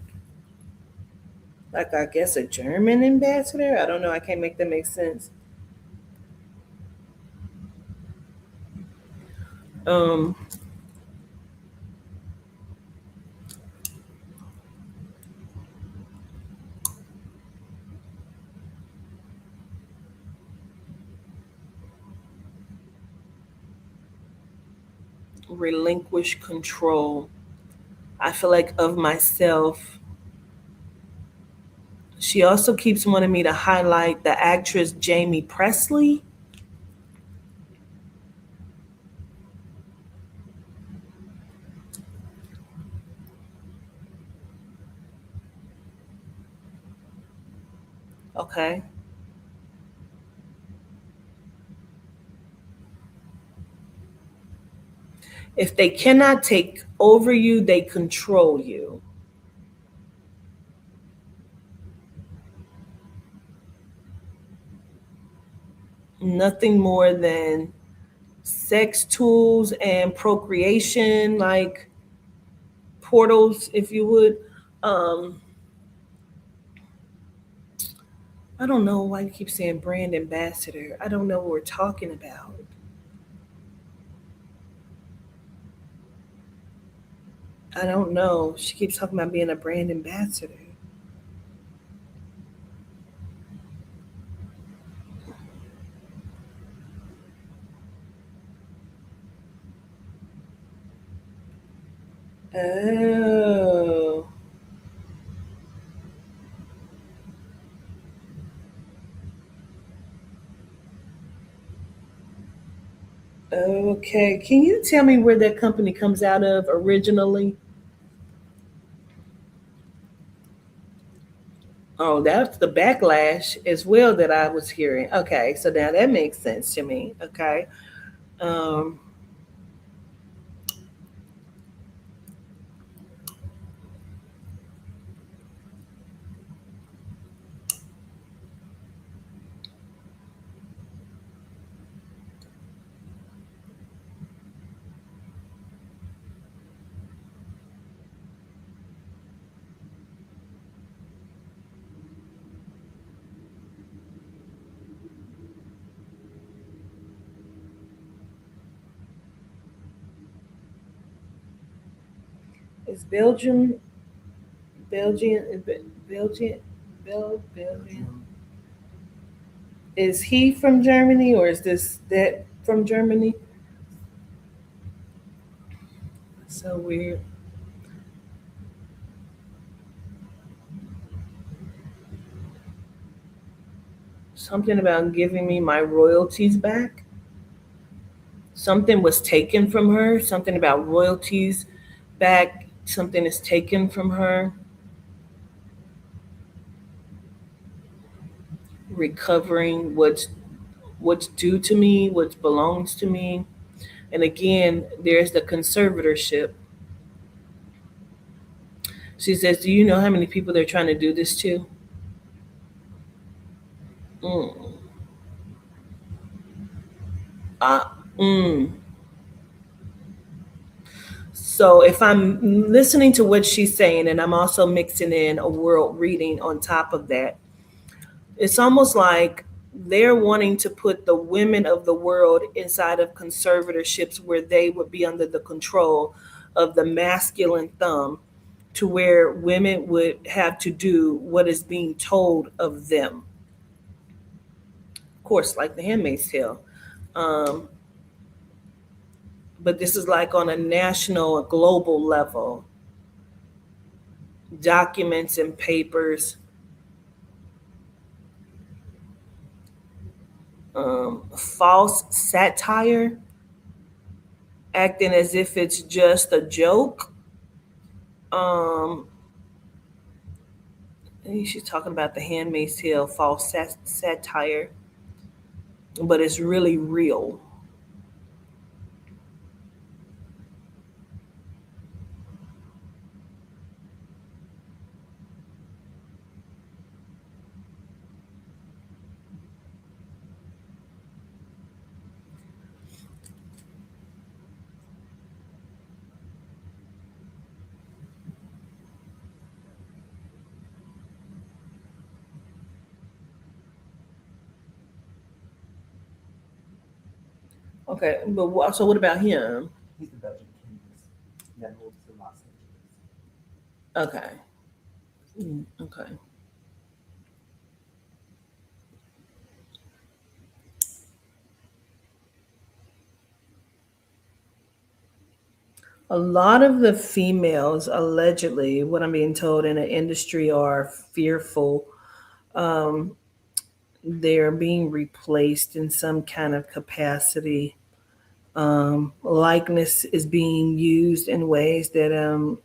like I guess a German ambassador. I don't know. I can't make that make sense. Um, Relinquish control. I feel like of myself. She also keeps wanting me to highlight the actress Jamie Presley. Okay. If they cannot take over you, they control you. Nothing more than sex tools and procreation, like portals, if you would. Um, I don't know why you keep saying brand ambassador. I don't know what we're talking about. I don't know. She keeps talking about being a brand ambassador. Oh, okay. Can you tell me where that company comes out of originally? Oh, that's the backlash as well that I was hearing. Okay, so now that makes sense to me. Okay. Um, is Belgian, Belgian? Belgium. Is he from Germany or is this that from Germany? So weird. Something about giving me my royalties back. Something was taken from her. Something about royalties back. Something is taken from her. Recovering what's due to me, what belongs to me. And again, there's the conservatorship. She says, "Do you know how many people they're trying to do this to?" Mm. Uh, mm. So if I'm listening to what she's saying and I'm also mixing in a world reading on top of that, it's almost like they're wanting to put the women of the world inside of conservatorships where they would be under the control of the masculine thumb, to where women would have to do what is being told of them. Of course, like the Handmaid's Tale. Um, but this is like on a national, a global level, documents and papers, false satire, acting as if it's just a joke. Um, she's talking about the Handmaid's Tale, false satire, but it's really real. Okay, but so what about him? He's the Belgian king that moved to Los Angeles. Okay, okay. A lot of the females, allegedly, what I'm being told in the industry, are fearful. Um, they're being replaced in some kind of capacity. Likeness is being used in ways that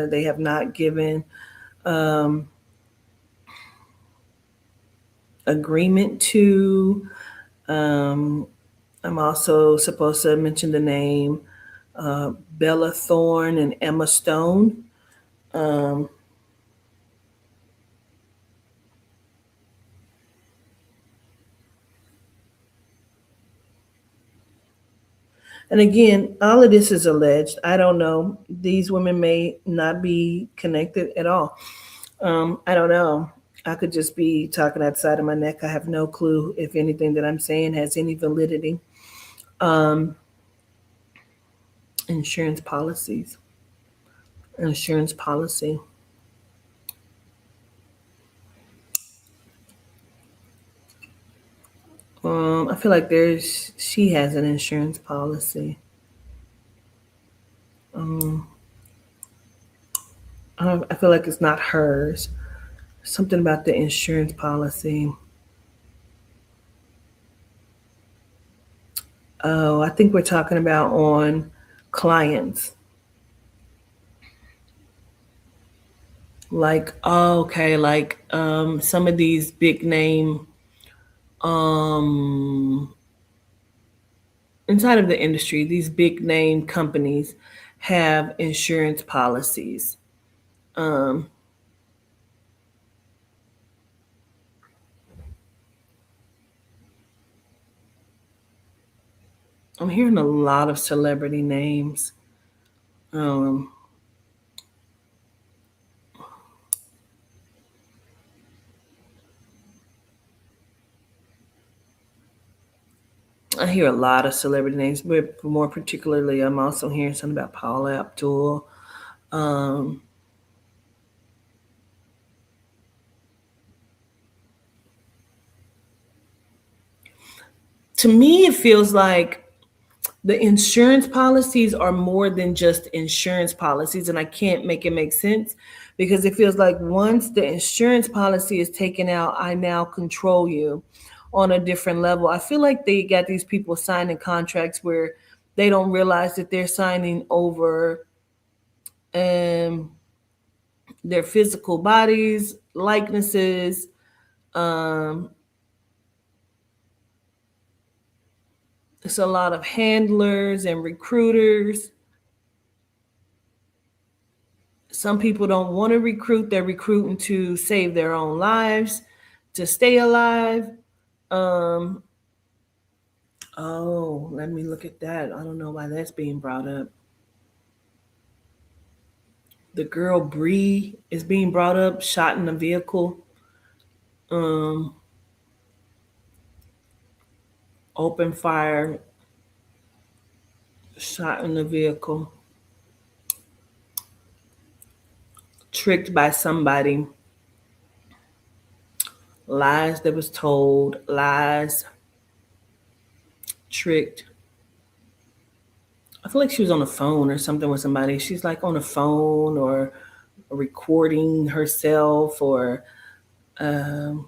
they have not given um, agreement to. Um, I'm also supposed to mention the name uh, Bella Thorne and Emma Stone. Um, and again, all of this is alleged. I don't know. These women may not be connected at all. I don't know. I could just be talking outside of my neck. I have no clue if anything that I'm saying has any validity. Um, insurance policies. Insurance policy. I feel like she has an insurance policy. Um, I feel like it's not hers. Something about the insurance policy. Oh, I think we're talking about on clients. Like, oh, okay, like some of these big name um inside of the industry, these big name companies have insurance policies. Um I'm hearing a lot of celebrity names. Um I hear a lot of celebrity names, but more particularly, I'm also hearing something about Paula Abdul. Um, to me, it feels like the insurance policies are more than just insurance policies, and I can't make it make sense because it feels like once the insurance policy is taken out, I now control you on a different level. I feel like they got these people signing contracts where they don't realize that they're signing over um, their physical bodies, likenesses. Um, it's a lot of handlers and recruiters. Some people don't want to recruit, they're recruiting to save their own lives, to stay alive. Um, oh, let me look at that. I don't know why that's being brought up. The girl Bree is being brought up, shot in a vehicle. Um, open fire, shot in the vehicle, tricked by somebody, lies that was told, lies, tricked. I feel like she was on the phone or something with somebody. She's like on the phone or recording herself or um,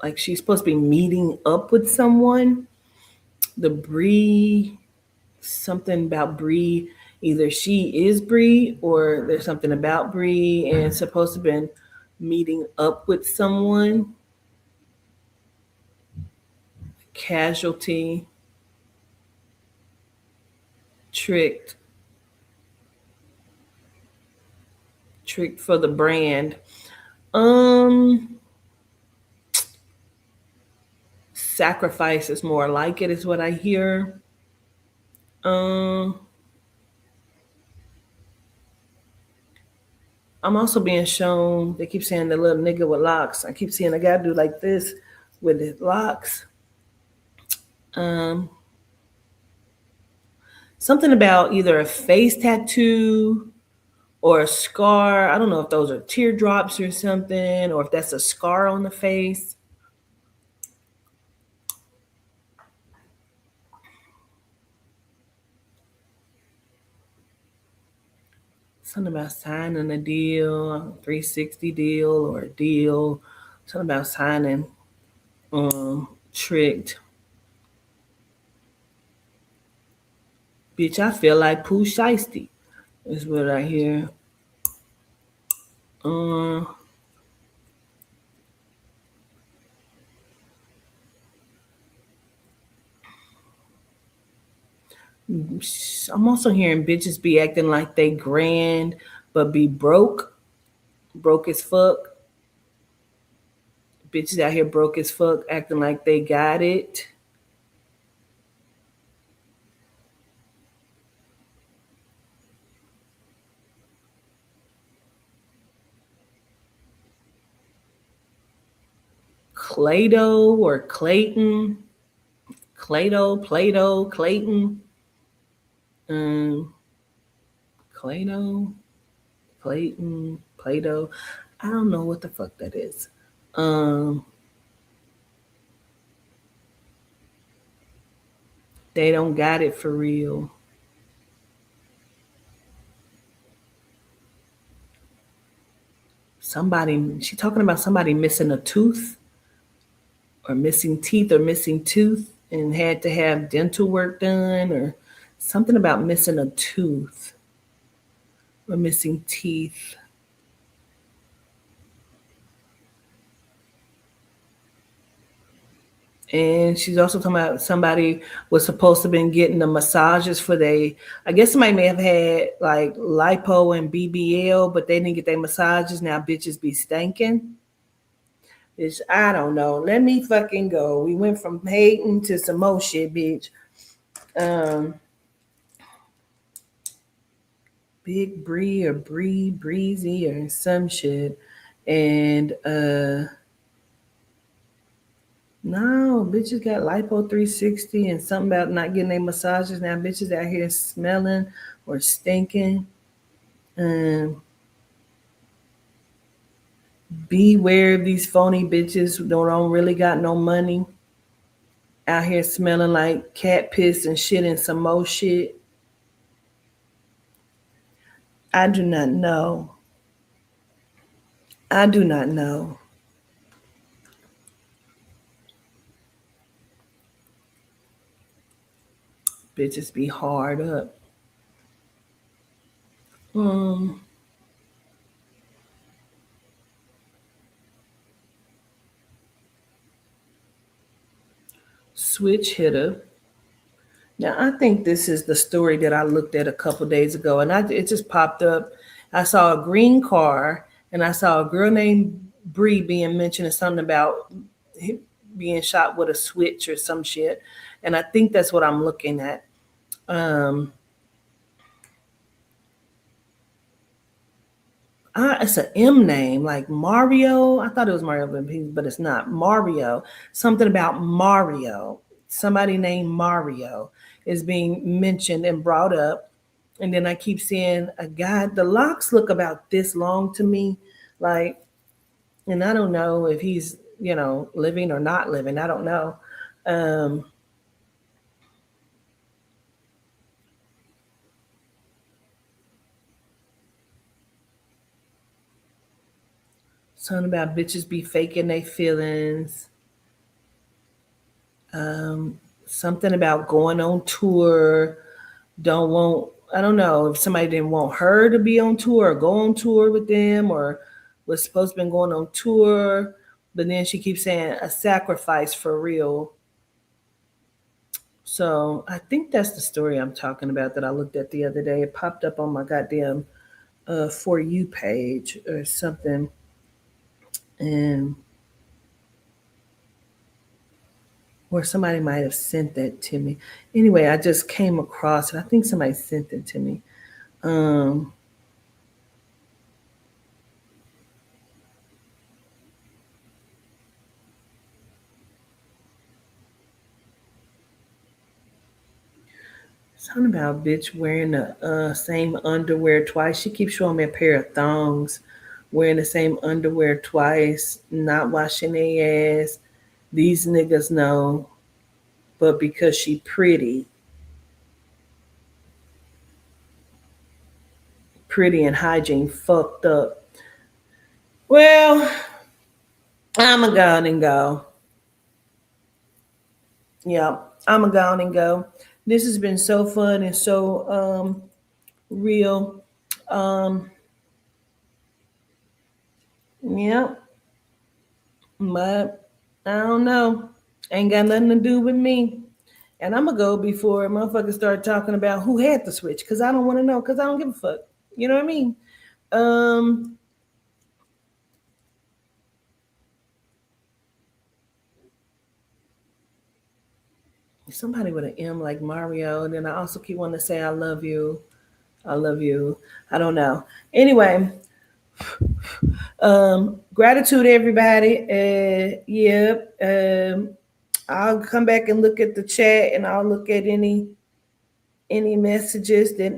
like she's supposed to be meeting up with someone. The Bree, something about Bree. Either she is Bree or there's something about Bree and supposed to have been meeting up with someone. Casualty, tricked, tricked for the brand. Um, sacrifice is more like it, is what I hear. Um, I'm also being shown. They keep saying the little nigga with locks. I keep seeing a guy do like this with his locks. Um, something about either a face tattoo or a scar. I don't know if those are teardrops or something, or if that's a scar on the face. Something about signing a deal, a 360 deal, or a deal. Something about signing, tricked. Bitch, I feel like Pooh Shiesty is what I hear. Um, I'm also hearing bitches be acting like they grand, but be broke as fuck. Bitches out here broke as fuck, acting like they got it. Clado or Clayton. Clado, Play-Doh, Clayton. Um, Clado, Clayton, Play-Doh. I don't know what the fuck that is. Um, they don't got it for real. Somebody, she talking about somebody missing a tooth or missing teeth or missing tooth and had to have dental work done or something about missing a tooth or missing teeth. And she's also talking about somebody was supposed to have been getting the massages for they. I guess somebody may have had like lipo and BBL, but they didn't get their massages. Now bitches be stinking. Bitch, I don't know. Let me fucking go. We went from hating to some more shit, bitch. Um, Big Bree or Breezy or some shit. And no, bitches got lipo 360 and something about not getting their massages. Now bitches out here smelling or stinking. Um, Beware of these phony bitches who don't really got no money. Out here smelling like cat piss and shit and some more shit. I do not know. I do not know. Bitches be hard up. Um, Switch hitter. Now I think this is the story that I looked at a couple days ago, and it just popped up. I saw a green car, and I saw a girl named Bree being mentioned as something about being shot with a switch or some shit, and I think that's what I'm looking at. Um, it's an M name, like Mario. I thought it was Mario, but it's not Mario. Something about Mario. Somebody named Mario is being mentioned and brought up. And then I keep seeing a guy. The locks look about this long to me, like, and I don't know if he's living or not living. I don't know. Um, Something about bitches be faking their feelings. Um, Something about going on tour. Don't want, I don't know if somebody didn't want her to be on tour or go on tour with them or was supposed to be going on tour, but then she keeps saying a sacrifice for real. So I think that's the story I'm talking about that I looked at the other day. It popped up on my goddamn For You page or something. And or somebody might have sent that to me. Anyway, I just came across it. I think somebody sent it to me. Um, Something about bitch wearing the same underwear twice. She keeps showing me a pair of thongs, wearing the same underwear twice, not washing their ass. These niggas know, but because she pretty and hygiene fucked up. Well, I'm a go and go. Yeah, I'm a go and go. This has been so fun and so real. Um, yeah, but I don't know. Ain't got nothing to do with me. And I'm gonna go before motherfuckers start talking about who had the switch, because I don't want to know, because I don't give a fuck. You know what I mean? Um, Somebody with an M like Mario. And then I also keep wanting to say I love you. I love you. I don't know. Anyway, Gratitude, everybody. Yep. I'll come back and look at the chat, and I'll look at any messages that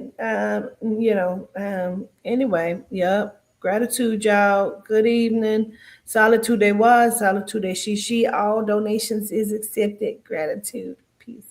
anyway. Yep. Gratitude, y'all. Good evening. Solitude, they was solitude, they she. All donations is accepted. Gratitude. Peace.